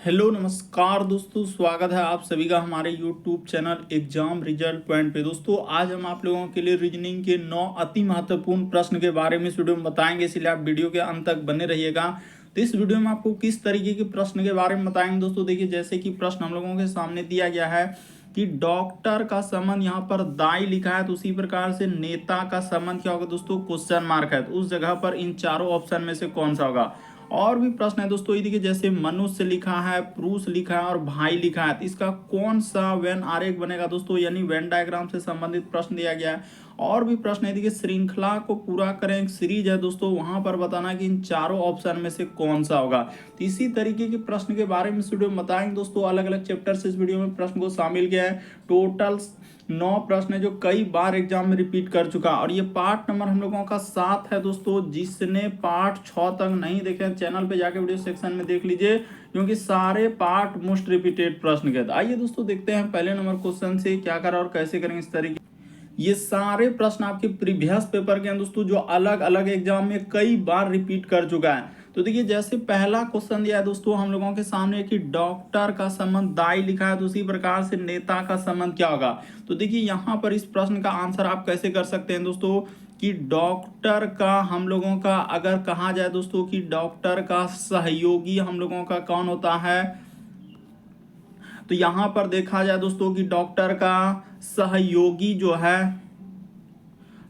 Hello नमस्कार दोस्तों, स्वागत है आप सभी का हमारे YouTube channel exam result point पे। दोस्तों आज हम आप लोगों के लिए रीजनिंग के 9 अति महत्वपूर्ण प्रश्न के बारे में इस वीडियो में बताएंगे, इसलिए आप वीडियो के अंत तक बने रहिएगा। तो इस वीडियो में आपको किस तरीके के प्रश्न के बारे में बताएंगे दोस्तों, देखिए जैसे कि प्रश्न हम लोगों के सामने दिया गया है कि डॉक्टर का संबंध यहाँ पर दाई लिखा है, तो उसी प्रकार से नेता का संबंध क्या होगा दोस्तों, क्वेश्चन मार्क है। तो उस जगह पर इन चारों ऑप्शन में से कौन सा होगा। और भी प्रश्न है दोस्तों, ये देखिए जैसे मनुष्य लिखा है, पुरुष लिखा है और भाई लिखा है, तो इसका कौन सा वेन आरेख बनेगा दोस्तों, यानी वेन डायग्राम से संबंधित प्रश्न दिया गया है। और भी प्रश्न है, देखिए श्रृंखला को पूरा करें एक सीरीज है दोस्तों, वहां पर बताना कि इन चारों ऑप्शन में से कौन सा होगा। तो इसी तरीके के प्रश्न के बारे में इस वीडियो में बताएंगे दोस्तों। अलग अलग चैप्टर से इस वीडियो में प्रश्न को शामिल किया है। टोटल 9 प्रश्न है जो कई बार एग्जाम में रिपीट कर चुका, और ये पार्ट नंबर हम लोगों का 7 है दोस्तों। जिसने पार्ट 6 तक नहीं देखे चैनल पे जाके वीडियो सेक्शन में देख लीजिए, क्योंकि सारे पार्ट मोस्ट रिपीटेड प्रश्न के। आइए दोस्तों देखते हैं पहले नंबर क्वेश्चन से क्या करा और कैसे करेंगे इस तरीके। ये सारे प्रश्न आपके प्रीवियस पेपर के हैं दोस्तों, जो अलग अलग एग्जाम में कई बार रिपीट कर चुका है। तो देखिए जैसे पहला क्वेश्चन दिया है दोस्तों हम लोगों के सामने कि डॉक्टर का संबंध दाई लिखा है, तो उसी प्रकार से नेता का संबंध क्या होगा। तो देखिए यहाँ पर इस प्रश्न का आंसर आप कैसे कर सकते हैं दोस्तों, कि डॉक्टर का हम लोगों का अगर कहा जाए दोस्तों कि डॉक्टर का सहयोगी हम लोगों का कौन होता है, तो यहां पर देखा जाए दोस्तों कि डॉक्टर का सहयोगी जो है,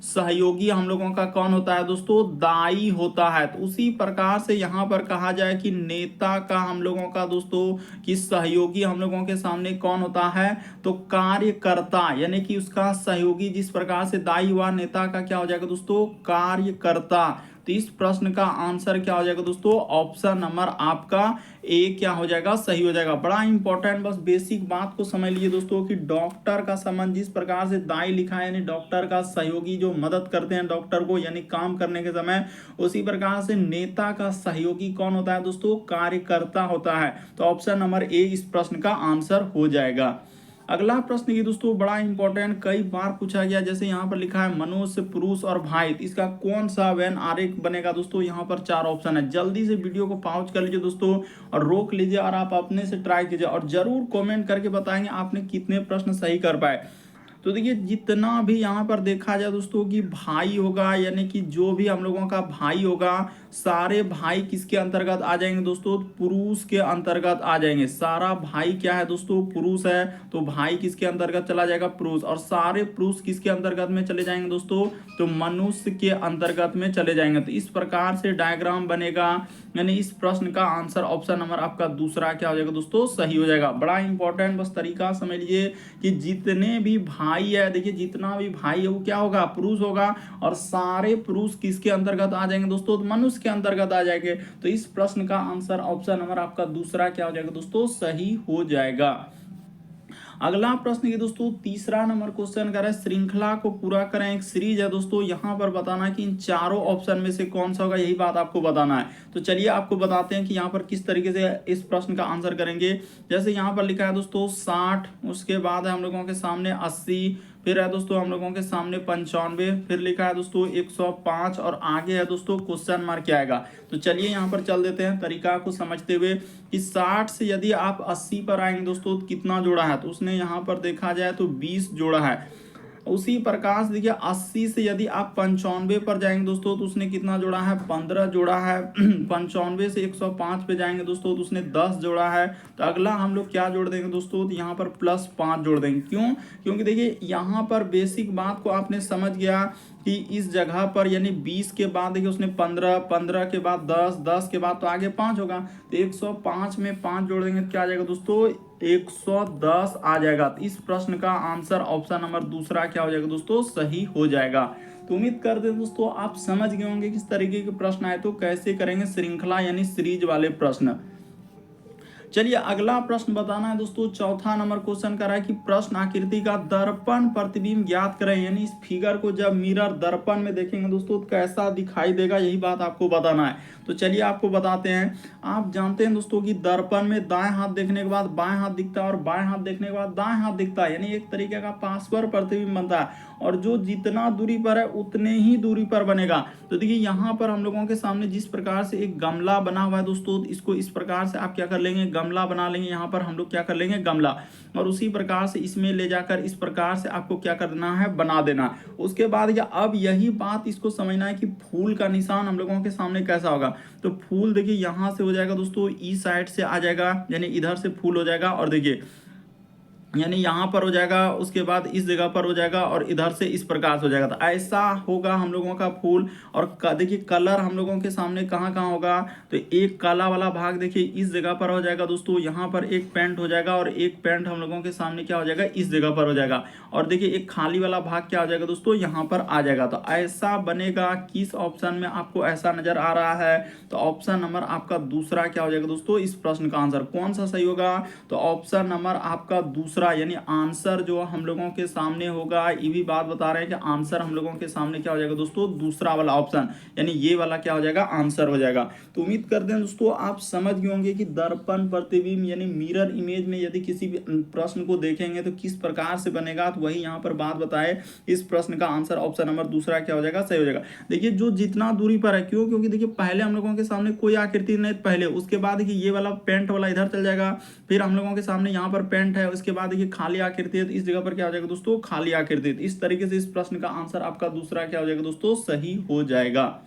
सहयोगी हम लोगों का कौन होता है दोस्तों, दाई होता है। तो उसी प्रकार से यहां पर कहा जाए कि नेता का हम लोगों का दोस्तों कि सहयोगी हम लोगों के सामने कौन होता है, तो कार्यकर्ता, यानी कि उसका सहयोगी जिस प्रकार से दाई हुआ, नेता का क्या हो जाएगा दोस्तों, कार्यकर्ता। तो इस प्रश्न का आंसर क्या हो जाएगा दोस्तों, ऑप्शन नंबर आपका ए क्या हो जाएगा, सही हो जाएगा। बड़ा इंपॉर्टेंट, बस बेसिक बात को समझ लीजिए दोस्तों कि डॉक्टर का संबंध जिस प्रकार से दाई लिखा है, यानी डॉक्टर का सहयोगी जो मदद करते हैं डॉक्टर को यानी काम करने के समय, उसी प्रकार से नेता का सहयोगी कौन होता है दोस्तों, कार्यकर्ता होता है। तो ऑप्शन नंबर ए इस प्रश्न का आंसर हो जाएगा। अगला प्रश्न ये दोस्तों बड़ा इंपॉर्टेंट, कई बार पूछा गया, जैसे यहाँ पर लिखा है मनुष्य, पुरुष और भाई, तो इसका कौन सा वेन आरेख बनेगा दोस्तों। यहाँ पर 4 ऑप्शन है। जल्दी से वीडियो को पॉज कर लीजिए दोस्तों और रोक लीजिए, और आप अपने से ट्राई कीजिए और जरूर कमेंट करके बताएंगे आपने कितने प्रश्न सही कर पाए। तो देखिए जितना भी यहाँ पर देखा जाए दोस्तों कि भाई होगा, यानी कि जो भी हम लोगों का भाई होगा, सारे भाई किसके अंतर्गत आ जाएंगे दोस्तों, पुरुष के अंतर्गत आ जाएंगे। सारा भाई क्या है दोस्तों, पुरुष है, तो भाई किसके अंतर्गत चला जाएगा, पुरुष। और सारे पुरुष किसके अंतर्गत में चले जाएंगे दोस्तों, तो मनुष्य के अंतर्गत में चले जाएंगे। तो इस प्रकार से डायग्राम बनेगा, यानी इस प्रश्न का आंसर ऑप्शन नंबर आपका दूसरा क्या हो जाएगा दोस्तों, सही हो जाएगा। बड़ा इंपॉर्टेंट, बस तरीका समझ लीजिए कि जितने भी भाई है, देखिए जितना भी भाई है वो क्या होगा, पुरुष होगा, और सारे पुरुष किसके अंतर्गत आ जाएंगे दोस्तों, तो मनुष्य के अंतर्गत आ जाएंगे। तो इस प्रश्न का आंसर ऑप्शन नंबर आपका दूसरा क्या हो जाएगा दोस्तों, सही हो जाएगा। अगला प्रश्न ये दोस्तों तीसरा नंबर क्वेश्चन कर रहा है, श्रृंखला को पूरा करें एक सीरीज है दोस्तों। यहां पर बताना कि इन चारों ऑप्शन में से कौन सा होगा, यही बात आपको बताना है। तो चलिए आपको बताते हैं कि यहाँ पर किस तरीके से इस प्रश्न का आंसर करेंगे। जैसे यहाँ पर लिखा है दोस्तों 60, उसके बाद है हम लोगों के सामने 80, फिर है दोस्तों हम लोगों के सामने 95, फिर लिखा है दोस्तों 105, और आगे है दोस्तों क्वेश्चन मार्क क्या आएगा। तो चलिए यहाँ पर चल देते हैं तरीका को समझते हुए कि 60 से यदि आप 80 पर आएंगे दोस्तों तो कितना जोड़ा है, तो उसने यहाँ पर देखा जाए तो 20 जोड़ा है। उसी प्रकार से देखिए 80 से यदि आप 95 पर जाएंगे दोस्तों तो उसने कितना जोड़ा है, 15 जोड़ा है। 95 से 105 पे जाएंगे दोस्तों तो उसने 10 जोड़ा है। तो अगला हम लोग क्या जोड़ देंगे दोस्तों, तो यहाँ पर +5 जोड़ देंगे। क्यों, क्योंकि देखिए यहाँ पर बेसिक बात को आपने समझ गया कि इस जगह पर यानी 20 के बाद देखिए उसने 15, 15 के बाद 10, 10 के बाद तो आगे 5 होगा। तो 105 में 5 जोड़ देंगे तो क्या आ जाएगा दोस्तों, 110 आ जाएगा। तो इस प्रश्न का आंसर ऑप्शन नंबर दूसरा क्या हो जाएगा दोस्तों, सही हो जाएगा। तो उम्मीद करते हैं दोस्तों आप समझ गए होंगे किस तरीके के प्रश्न आए तो कैसे करेंगे श्रृंखला यानी सीरीज वाले प्रश्न। चलिए अगला प्रश्न बताना है दोस्तों, चौथा नंबर क्वेश्चन कर रहा है कि प्रश्न आकृति का दर्पण प्रतिबिंब ज्ञात करें, यानी इस फिगर को जब मिरर दर्पण में देखेंगे दोस्तों तो कैसा दिखाई देगा, यही बात आपको बताना है। तो चलिए आपको बताते हैं। आप जानते हैं दोस्तों कि दर्पण में दाएं हाथ देखने के बाद बाएं हाथ दिखता है और बाएं हाथ देखने के बाद दाएं हाथ दिखता है, यानी एक तरीके का पार्श्व प्रतिबिंब बनता है, और जो जितना दूरी पर है उतने ही दूरी पर बनेगा। तो देखिए यहाँ पर हम लोगों के सामने जिस प्रकार से एक गमला बना हुआ है दोस्तों, इसको इस प्रकार से आप क्या कर लेंगे, गमला बना लेंगे, यहाँ पर हम लोग क्या कर लेंगे गमला, और उसी प्रकार से इसमें ले जाकर इस प्रकार से आपको क्या करना है बना देना। उसके बाद अब यही बात इसको समझना है कि फूल का निशान हम लोगों के सामने कैसा होगा। तो फूल देखिए यहाँ से हो जाएगा दोस्तों, ई साइड से आ जाएगा, यानी इधर से फूल हो जाएगा, और देखिए यानी यहाँ पर हो जाएगा, उसके बाद इस जगह पर हो जाएगा, और इधर से इस प्रकार से हो जाएगा। तो ऐसा होगा हम लोगों का फूल। और देखिए कलर हम लोगों के सामने कहाँ कहाँ होगा, तो एक काला वाला भाग देखिए इस जगह पर हो जाएगा दोस्तों, यहाँ पर एक पेंट हो जाएगा, और एक पेंट हम लोगों के सामने क्या हो जाएगा इस जगह पर हो जाएगा, और देखिए एक खाली वाला भाग क्या हो जाएगा दोस्तों यहाँ पर आ जाएगा। तो ऐसा बनेगा। किस ऑप्शन में आपको ऐसा नजर आ रहा है, तो ऑप्शन नंबर आपका दूसरा क्या हो जाएगा दोस्तों इस प्रश्न का आंसर। कौन सा सही होगा, तो ऑप्शन नंबर आपका दूसरा, यानी आंसर जो हम लोगों के सामने होगा, ये भी बात बता रहे हैं कि आंसर हम लोगों के सामने क्या हो जाएगा दोस्तों दूसरा वाला ऑप्शन, यानी ये वाला क्या हो जाएगा आंसर हो जाएगा। तो उम्मीद करते हैं दोस्तों आप समझ गए होंगे कि दर्पण प्रतिबिंब यानी मिरर इमेज में यदि किसी भी प्रश्न को देखेंगे तो किस प्रकार से बनेगा, तो वही यहाँ पर बात बताए। इस प्रश्न का आंसर ऑप्शन नंबर दूसरा क्या हो जाएगा सही हो जाएगा। देखिए जो जितना दूरी पर है, क्यों, क्योंकि देखिए पहले हम लोगों के सामने कोई आकृति नहीं पहले, उसके बाद देखिए ये वाला पेंट वाला इधर चल जाएगा, फिर हम लोगों के सामने यहाँ पर पेंट है, उसके बाद देखिए खाली आकृति है, तो इस जगह पर क्या हो जाएगा दोस्तों खाली आकृति। इस तरीके से इस प्रश्न का आंसर आपका दूसरा क्या हो जाएगा दोस्तों सही हो जाएगा।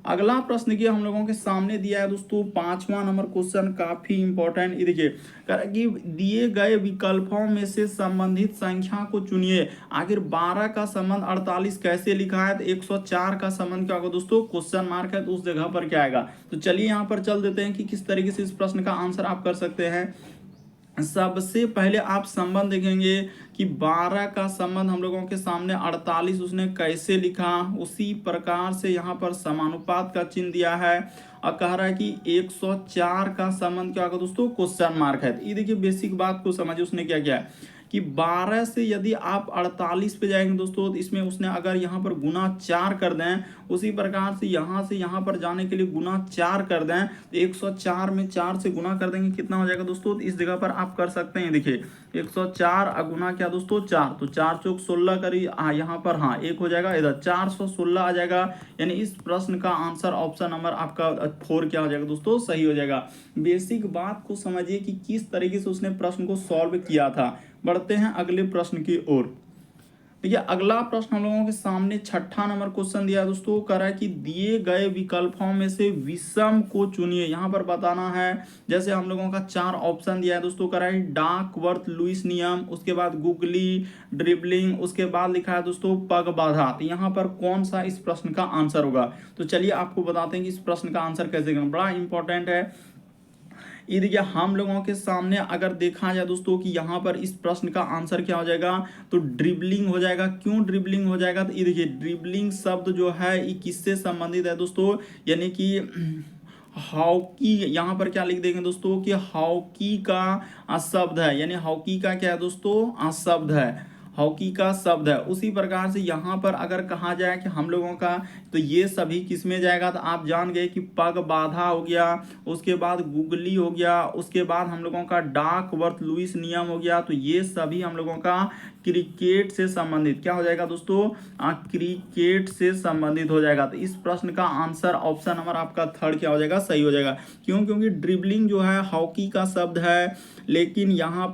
अगला प्रश्न की हम लोगों के सामने दिया है दोस्तों 5वां नंबर क्वेश्चन, काफी इंपॉर्टेंट। ये देखिए कि दिए गए विकल्पों में से संबंधित संख्या को चुनिए। आखिर 12 का संबंध 48 कैसे लिखा है, तो 104 का संबंध क्या होगा दोस्तों क्वेश्चन मार्क है, तो उस जगह पर क्या आएगा। तो चलिए यहाँ पर चल देते हैं कि किस तरीके से इस प्रश्न का आंसर आप कर सकते हैं। सबसे पहले आप संबंध देखेंगे कि 12 का संबंध हम लोगों के सामने 48 उसने कैसे लिखा, उसी प्रकार से यहाँ पर समानुपात का चिन्ह दिया है, और कह रहा है कि 104 का संबंध क्या होगा दोस्तों क्वेश्चन मार्क है। तो ये देखिए बेसिक बात को समझिए, उसने क्या किया है कि 12 से यदि आप 48 पे जाएंगे दोस्तों, तो इसमें उसने अगर यहाँ पर गुना 4 कर दें, उसी प्रकार से यहाँ पर जाने के लिए गुना 4 कर दें, तो 104 में 4 से गुना कर देंगे, कितना हो जाएगा दोस्तों। तो इस जगह पर आप कर सकते हैं, देखिए 104 गुना क्या दोस्तों 4, तो 4 चौक 16 करी, यहाँ पर हाँ एक हो जाएगा, इधर 416 आ जाएगा। यानी इस प्रश्न का आंसर ऑप्शन नंबर आपका 4 क्या हो जाएगा दोस्तों सही हो जाएगा। बेसिक बात को समझिए कि किस तरीके से उसने प्रश्न को सॉल्व किया था। बढ़ते हैं अगले प्रश्न की ओर। देखिए अगला प्रश्न हम लोगों के सामने 6ठा नंबर क्वेश्चन दिया है दोस्तों, कह रहा है कि दिए गए विकल्पों में से विषम को चुनिए। यहाँ पर बताना है, जैसे हम लोगों का 4 ऑप्शन दिया है दोस्तों, कह रहा है डाकवर्थ लुईस नियम, उसके बाद गुगली ड्रिबलिंग, उसके बाद लिखा है दोस्तों पग बाधा। तो यहाँ पर कौन सा इस प्रश्न का आंसर होगा, तो चलिए आपको बताते हैं कि इस प्रश्न का आंसर कैसे करना, बड़ा इंपॉर्टेंट है। ये देखिए हम लोगों के सामने अगर देखा जाए दोस्तों कि यहाँ पर इस प्रश्न का आंसर क्या हो जाएगा, तो ड्रिबलिंग हो जाएगा। क्यों ड्रिबलिंग हो जाएगा, तो ये देखिए ड्रिबलिंग शब्द जो है ये किससे संबंधित है दोस्तों, यानी कि हॉकी। यहाँ पर क्या लिख देंगे दोस्तों कि हॉकी का शब्द है, यानी हॉकी का क्या है दोस्तों शब्द है, हॉकी का शब्द है। उसी प्रकार से यहाँ पर अगर कहा जाए कि हम लोगों का, तो ये सभी किस में जाएगा, तो आप जान गए कि पग बाधा हो गया, उसके बाद गुगली हो गया, उसके बाद हम लोगों का डाकवर्थ लुईस नियम हो गया। तो ये सभी हम लोगों का क्रिकेट से संबंधित क्या हो जाएगा दोस्तों क्रिकेट से संबंधित हो जाएगा। तो इस प्रश्न का आंसर ऑप्शन नंबर आपका 3 क्या हो जाएगा सही हो जाएगा। क्यों, क्योंकि ड्रिबलिंग जो है हॉकी का शब्द है, लेकिन यहाँ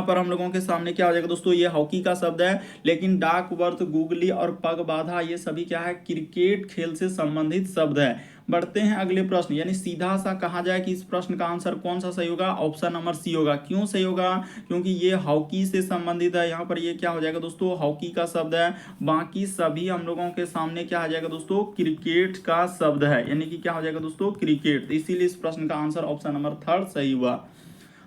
पर हम लोगों के सामने क्या हो जाएगा दोस्तों, ये हॉकी का शब्द है, लेकिन डाकवर्थ गुगली और पग बाधा ये सभी क्या है क्रिकेट खेल से संबंधित शब्द है। बढ़ते हैं अगले प्रश्न, यानी सीधा सा कहा जाए कि इस प्रश्न का आंसर कौन सा सही होगा, ऑप्शन नंबर सी होगा। क्यों सही होगा, क्योंकि ये हॉकी से संबंधित है। यहाँ पर ये क्या हो जाएगा दोस्तों हॉकी का शब्द है, बाकी सभी हम लोगों के सामने क्या आ जाएगा दोस्तों क्रिकेट का शब्द है, यानी कि क्या हो जाएगा दोस्तों क्रिकेट। इसीलिए इस प्रश्न का आंसर ऑप्शन नंबर 3 सही हुआ।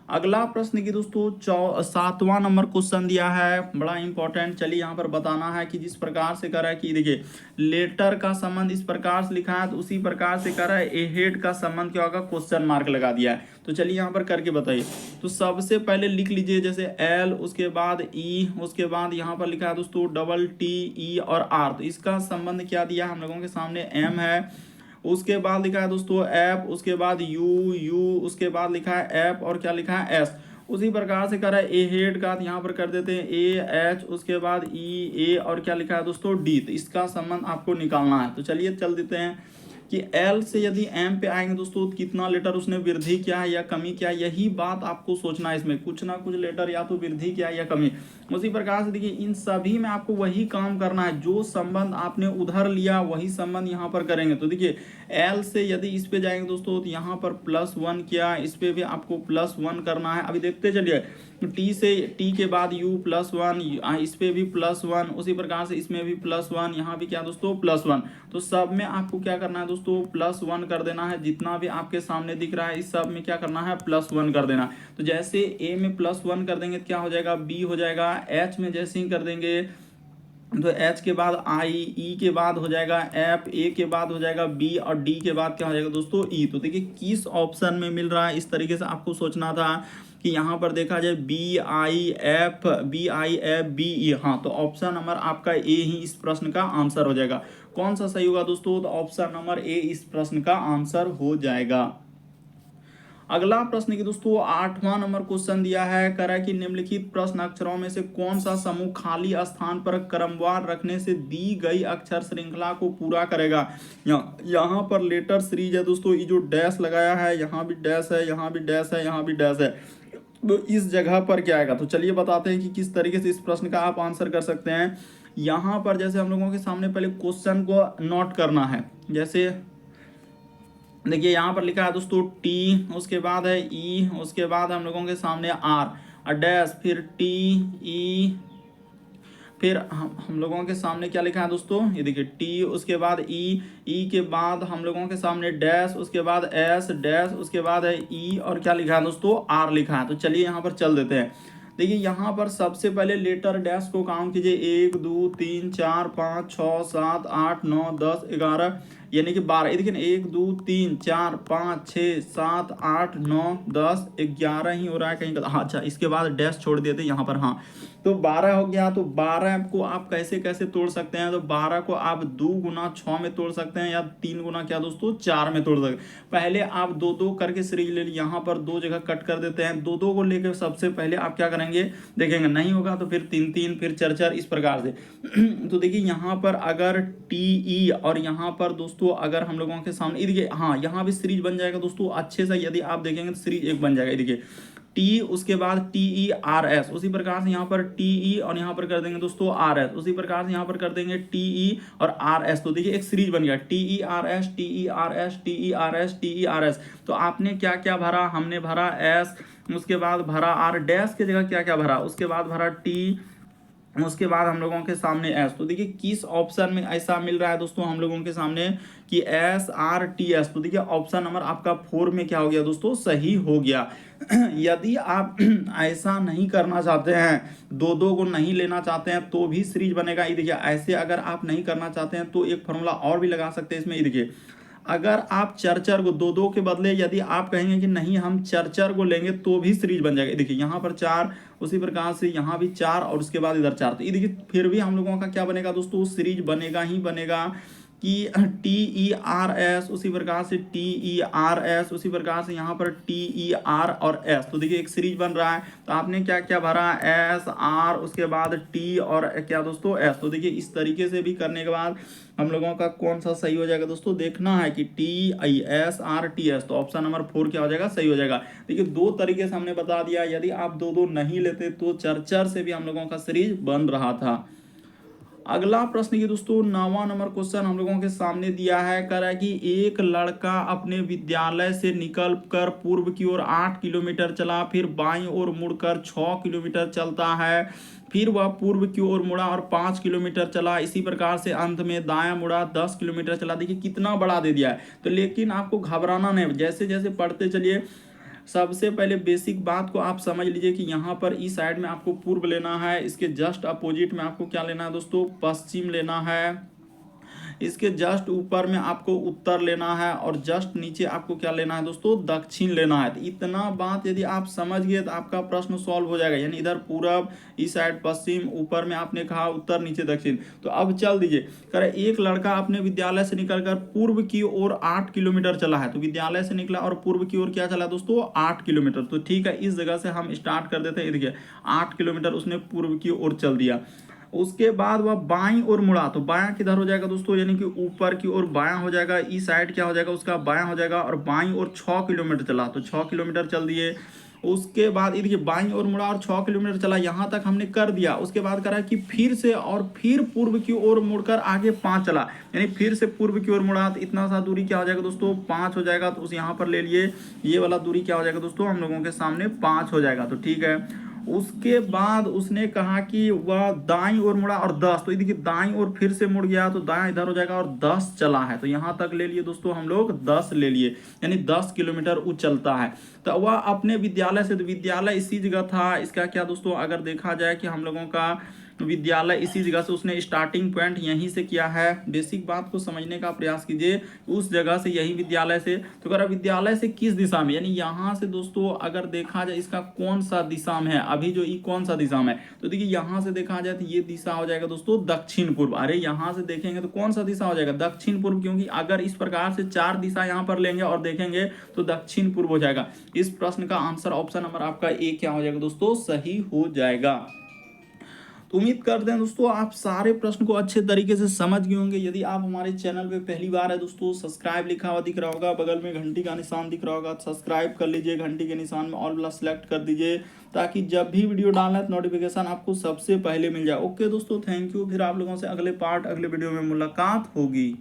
अगला प्रश्न की दोस्तों 7वां नंबर क्वेश्चन दिया है, बड़ा इंपॉर्टेंट। चलिए यहाँ पर बताना है कि जिस प्रकार से कर रहा है कि देखिए लेटर का संबंध इस प्रकार से लिखा है, तो उसी प्रकार से कर रहा है ए हेड का संबंध क्या होगा क्वेश्चन मार्क लगा दिया है। तो चलिए यहाँ पर करके बताइए। तो सबसे पहले लिख लीजिए, जैसे एल, उसके बाद ई, उसके बाद यहाँ पर लिखा है दोस्तों डबल टी ई और आर। तो इसका संबंध क्या दिया हम लोगों के सामने एम है, उसके बाद लिखा है दोस्तों एफ, उसके बाद यू, उसके बाद लिखा है एफ और क्या लिखा है एस। उसी प्रकार से कर रहा है ए हेड का, यहाँ पर कर देते हैं ए एच, उसके बाद ई ए और क्या लिखा है दोस्तों डी। तो इसका संबंध आपको निकालना है। तो चलिए चल देते हैं कि एल से यदि एम पे आएंगे दोस्तों, कितना लेटर उसने वृद्धि किया है या कमी किया है, यही बात आपको सोचना है। इसमें कुछ ना कुछ लेटर या तो वृद्धि किया है या कमी। उसी प्रकार से देखिए इन सभी में आपको वही काम करना है, जो संबंध आपने उधर लिया वही संबंध यहाँ पर करेंगे। तो देखिए एल से यदि इस पे जाएंगे दोस्तों, तो यहाँ पर +1 किया, इस पे भी आपको +1 करना है। अभी देखते चलिए, टी से टी के बाद u +1, इस पे भी +1, उसी प्रकार से इसमें भी +1, यहाँ भी क्या दोस्तों +1। तो सब में आपको क्या करना है दोस्तों, +1 कर देना है। जितना भी आपके सामने दिख रहा है इस सब में क्या करना है, +1 कर देना। तो जैसे ए में +1 कर देंगे तो क्या हो जाएगा, बी हो जाएगा। एच में जैसे ही कर देंगे तो एच के बाद आई, ई के बाद हो जाएगा एफ, ए के बाद हो जाएगा बी, और डी के बाद क्या हो जाएगा दोस्तों ई। तो देखिए किस ऑप्शन में मिल रहा है, इस तरीके से आपको सोचना था कि यहाँ पर देखा जाए BIF BE। हाँ, तो ऑप्शन नंबर आपका ए ही इस प्रश्न का आंसर हो जाएगा। कौन सा सही होगा दोस्तों, तो ऑप्शन नंबर ए इस प्रश्न का आंसर हो जाएगा। अगला प्रश्न की दोस्तों 8वां नंबर क्वेश्चन दिया है, कह रहा है कि निम्नलिखित प्रश्न अक्षरों में से कौन सा समूह खाली स्थान पर क्रमवार रखने से दी गई अक्षर श्रृंखला को पूरा करेगा। यहाँ पर लेटर सीरीज है दोस्तों, ये जो डैश लगाया है, यहाँ भी डैश है, यहाँ भी डैश है, यहाँ भी डैश है, तो इस जगह पर क्या आएगा। तो चलिए बताते हैं कि किस तरीके से इस प्रश्न का आप आंसर कर सकते हैं। यहाँ पर जैसे हम लोगों के सामने पहले क्वेश्चन को नोट करना है। जैसे देखिए यहाँ पर लिखा है दोस्तों टी, उसके बाद है ई, उसके बाद हम लोगों के सामने आर डैश, फिर टी ई, फिर हम लोगों के सामने क्या लिखा है दोस्तों, ये देखिए टी, उसके बाद ई के बाद हम लोगों के सामने डैश, उसके बाद एस डैश, उसके बाद है ई, और क्या लिखा है दोस्तों, आर लिखा है। तो चलिए यहाँ पर चल देते हैं। देखिए यहाँ पर सबसे पहले लेटर डैश को काउंट कीजिए, 1 2 3 4 5 6 7 8 9 10 11, यानी कि 12। ये देखिए 1 2 3 4 5 6 7 8 9 10 11 ही हो रहा है कहीं का। हाँ अच्छा, इसके बाद डैश छोड़ दिए थे यहाँ पर। हाँ, तो 12 हो गया। तो 12 को आप कैसे कैसे तोड़ सकते हैं, तो 12 को आप 2 गुना 6 में तोड़ सकते हैं, या 3 गुना क्या दोस्तों 4 में तोड़ सकते हैं। पहले आप 2 करके सीरीज ले लीजिए, यहाँ पर 2 जगह कट कर देते हैं। 2 को लेकर सबसे पहले आप क्या करेंगे, देखेंगे नहीं होगा तो फिर 3 फिर 4 इस प्रकार से। तो देखिए यहाँ पर अगर TE और यहाँ पर दोस्तों अगर हम लोगों के सामने देखिए, हाँ यहाँ भी सीरीज बन जाएगा दोस्तों अच्छे से। यदि आप देखेंगे तो सीरीज एक बन जाएगा। देखिए टी, उसके बाद TERS, उसी प्रकार से यहाँ पर TE और यहाँ पर कर देंगे दोस्तों RS, उसी प्रकार से यहाँ पर कर देंगे TE और RS। तो देखिए एक सीरीज बन गया TERS TERS TERS TERS। तो आपने क्या क्या भरा, हमने भरा S, उसके बाद भरा R, डैश की जगह क्या क्या भरा, उसके बाद भरा T, उसके बाद हम लोगों के सामने एस। तो देखिए किस ऑप्शन में ऐसा मिल रहा है दोस्तों हम लोगों के सामने कि SRTS। तो देखिए ऑप्शन नंबर आपका 4 में क्या हो गया दोस्तों, सही हो गया। यदि आप ऐसा नहीं करना चाहते हैं, 2 को नहीं लेना चाहते हैं, तो भी सीरीज बनेगा। ये देखिए ऐसे अगर आप नहीं करना चाहते हैं तो एक फॉर्मूला और भी लगा सकते हैं इसमें। ये देखिए अगर आप चर को 2 के बदले यदि आप कहेंगे कि नहीं हम चर को लेंगे तो भी सीरीज बन जाएगा। देखिए यहाँ पर 4, उसी प्रकार से यहाँ भी 4 और उसके बाद इधर 4। तो ये देखिए फिर भी हम लोगों का क्या बनेगा दोस्तों, सीरीज बनेगा ही बनेगा कि TERS, उसी प्रकार से TERS, उसी प्रकार से यहाँ पर TER और S। तो देखिए एक सीरीज बन रहा है। तो आपने क्या क्या भरा, SR, उसके बाद T और क्या दोस्तों S। तो देखिए इस तरीके से भी करने के बाद हम लोगों का कौन सा सही हो जाएगा दोस्तों, देखना है कि TISRTS। तो ऑप्शन नंबर 4 क्या हो जाएगा, सही हो जाएगा। देखिए 2 तरीके से हमने बता दिया। यदि आप 2 नहीं लेते तो चर से भी हम लोगों का सीरीज बन रहा था। अगला प्रश्न की दोस्तों 9वां नंबर क्वेश्चन हम लोगों के सामने दिया है, कह रहा है कि एक लड़का अपने विद्यालय से निकलकर पूर्व की ओर 8 किलोमीटर चला, फिर बाईं ओर मुड़कर 6 किलोमीटर चलता है, फिर वह पूर्व की ओर मुड़ा और 5 किलोमीटर चला, इसी प्रकार से अंत में दायां मुड़ा 10 किलोमीटर चला। देखिए कितना बड़ा दे दिया है। तो लेकिन आपको घबराना नहीं, जैसे जैसे पढ़ते चलिए। सबसे पहले बेसिक बात को आप समझ लीजिए कि यहाँ पर इस साइड में आपको पूर्व लेना है, इसके जस्ट अपोजिट में आपको क्या लेना है दोस्तों, पश्चिम लेना है, इसके जस्ट ऊपर में आपको उत्तर लेना है, और जस्ट नीचे आपको क्या लेना है दोस्तों, दक्षिण लेना है। तो इतना बात यदि आप समझ गए तो आपका प्रश्न सॉल्व हो जाएगा। यानी इधर पूरब, इस साइड पश्चिम, ऊपर में आपने कहा उत्तर, नीचे दक्षिण। तो अब चल दीजिए, करे एक लड़का अपने विद्यालय से निकलकर पूर्व की ओर 8 किलोमीटर चला है। तो विद्यालय से निकला और पूर्व की ओर क्या चला दोस्तों, 8 किलोमीटर। तो ठीक है, इस जगह से हम स्टार्ट कर देते हैं। देखिए 8 किलोमीटर उसने पूर्व की ओर चल दिया। उसके बाद वह बाईं ओर मुड़ा तो बायां किधर हो जाएगा दोस्तों, यानी कि ऊपर की ओर बायां हो जाएगा, ई साइड क्या हो जाएगा उसका बायां हो जाएगा, और बाईं ओर 6 किलोमीटर चला तो 6 किलोमीटर चल दिए। उसके बाद ये देखिए बाईं ओर मुड़ा और 6 किलोमीटर चला, यहाँ तक हमने कर दिया। उसके बाद करा कि फिर से और फिर पूर्व की ओर मुड़कर आगे 5 चला, यानी फिर से पूर्व की ओर मुड़ा तो इतना सा दूरी क्या हो जाएगा दोस्तों 5 हो जाएगा। तो उस यहाँ पर ले लिए, ये वाला दूरी क्या हो जाएगा दोस्तों हम लोगों के सामने 5 हो जाएगा। तो ठीक है। उसके बाद उसने कहा कि वह दाईं ओर मुड़ा और 10, तो देखिए दाईं ओर फिर से मुड़ गया तो दायां इधर हो जाएगा और 10 चला है, तो यहाँ तक ले लिए दोस्तों हम लोग 10 ले लिए, यानी 10 किलोमीटर वो चलता है। तो वह अपने विद्यालय से, तो विद्यालय इसी जगह था इसका क्या दोस्तों, अगर देखा जाए कि हम लोगों का विद्यालय इसी जगह से, उसने स्टार्टिंग पॉइंट यहीं से किया है। बेसिक बात को समझने का प्रयास कीजिए, उस जगह से यही विद्यालय से, तो अगर विद्यालय से किस दिशा में, यानी यहाँ से दोस्तों अगर देखा जाए इसका कौन सा दिशा में है, अभी जो ये कौन सा दिशा में है, तो देखिए यहाँ से देखा जाए तो ये दिशा हो जाएगा दोस्तों दक्षिण पूर्व। अरे यहाँ से देखेंगे तो कौन सा दिशा हो जाएगा दक्षिण पूर्व, क्योंकि अगर इस प्रकार से 4 दिशा यहाँ पर लेंगे और देखेंगे तो दक्षिण पूर्व हो जाएगा। इस प्रश्न का आंसर ऑप्शन नंबर आपका ए क्या हो जाएगा दोस्तों, सही हो जाएगा। तो उम्मीद करते हैं दोस्तों आप सारे प्रश्न को अच्छे तरीके से समझ गए होंगे। यदि आप हमारे चैनल पे पहली बार है दोस्तों, सब्सक्राइब लिखा हुआ दिख रहा होगा, बगल में घंटी का निशान दिख रहा होगा, सब्सक्राइब कर लीजिए, घंटी के निशान में ऑल वाला सेलेक्ट कर दीजिए, ताकि जब भी वीडियो डालना है तो नोटिफिकेशन आपको सबसे पहले मिल जाए। ओके दोस्तों, थैंक यू। फिर आप लोगों से अगले वीडियो में मुलाकात होगी।